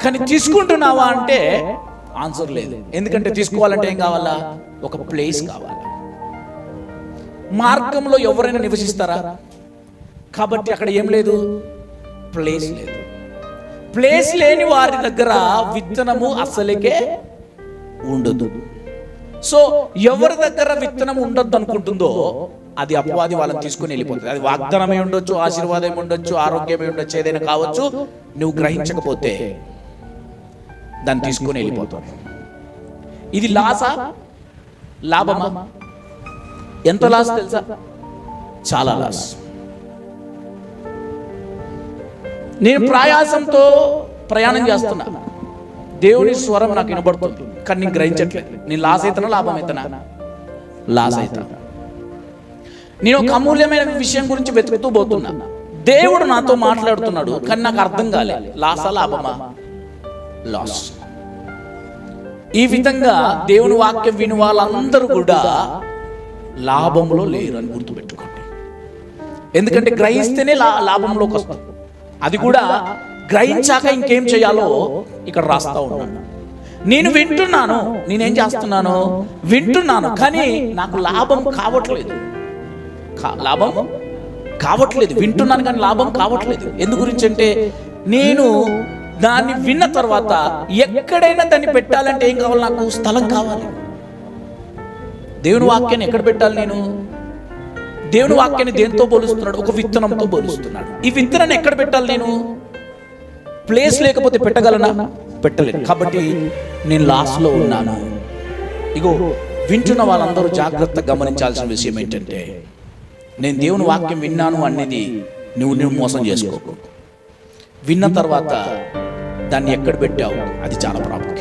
కానీ తీసుకుంటున్నావా అంటే ఆన్సర్ లేదు. ఎందుకంటే తీసుకోవాలంటే ఏం కావాలా? ఒక ప్లేస్ కావాలి. మార్గంలో ఎవరైనా నివసిస్తారా? కాబట్టి అక్కడ ఏం లేదు, ప్లేస్ లేదు. ప్లేస్ లేని వారి దగ్గర విత్తనము అసలుకే ఉండదు. సో ఎవరి దగ్గర విత్తనం ఉండొద్దు అనుకుంటుందో అది అపవాది వాళ్ళని తీసుకుని వెళ్ళిపోతుంది. అది వాగ్దానమే ఉండొచ్చు, ఆశీర్వాదమే ఉండొచ్చు, ఆరోగ్యమే ఉండొచ్చు, ఏదైనా కావచ్చు. నువ్వు గ్రహించకపోతే దాన్ని తీసుకుని వెళ్ళిపోతావు. ఇది లాసా లాభమా? ఎంత లాస్ తెలుసా? చాలా లాస్. నేను ప్రయాసంతో ప్రయాణం చేస్తున్నా, దేవుని స్వరం నాకు వినబడుతుంది, కానీ నేను గ్రహించట్లేదు. నేను లాస్ అవుతానా లాభం అవుతానా? లాస్ అవుతా. నేను ఒక అమూల్యమైన విషయం గురించి వెతుకుతూ పోతున్నా, దేవుడు నాతో మాట్లాడుతున్నాడు, కానీ నాకు అర్థం కాలేదు. లాసా లాభమా? లాస్. ఈ విధంగా దేవుని వాక్యం విని వాళ్ళందరూ కూడా లాభంలో లేరు అని గుర్తుపెట్టుకోండి. ఎందుకంటే గ్రహిస్తేనే లాభంలోకి వస్తుంది. అది కూడా గ్రహించాక ఇంకేం చేయాలో ఇక్కడ రాస్తా ఉన్నాను. నేను వింటున్నాను, నేనేం చేస్తున్నాను? వింటున్నాను, కానీ నాకు లాభం కావట్లేదు. వింటున్నాను కానీ లాభం కావట్లేదు. ఎందు గురించి అంటే నేను దాన్ని విన్న తర్వాత ఎక్కడైనా దాన్ని పెట్టాలంటే ఏం కావాలి? నాకు స్థలం కావాలి. దేవుని వాక్యాన్ని ఎక్కడ పెట్టాలి? నేను దేవుని వాక్యాన్ని దేంతో పోలుస్తున్నాడు? ఒక విత్తనంతో పోలుస్తున్నాడు. ఈ విత్తనాన్ని ఎక్కడ పెట్టాలి? నేను ప్లేస్ లేకపోతే పెట్టగలనా? పెట్టలేను. కాబట్టి నేను లాస్లో ఉన్నాను. ఇగో వింటున్న వాళ్ళందరూ జాగ్రత్తగా గమనించాల్సిన విషయం ఏంటంటే, నేను దేవుని వాక్యం విన్నాను అనేది నువ్వు మోసం చేసుకోకు. విన్న తర్వాత దాన్ని ఎక్కడ పెట్టావు అది చాలా ప్రాబ్లం.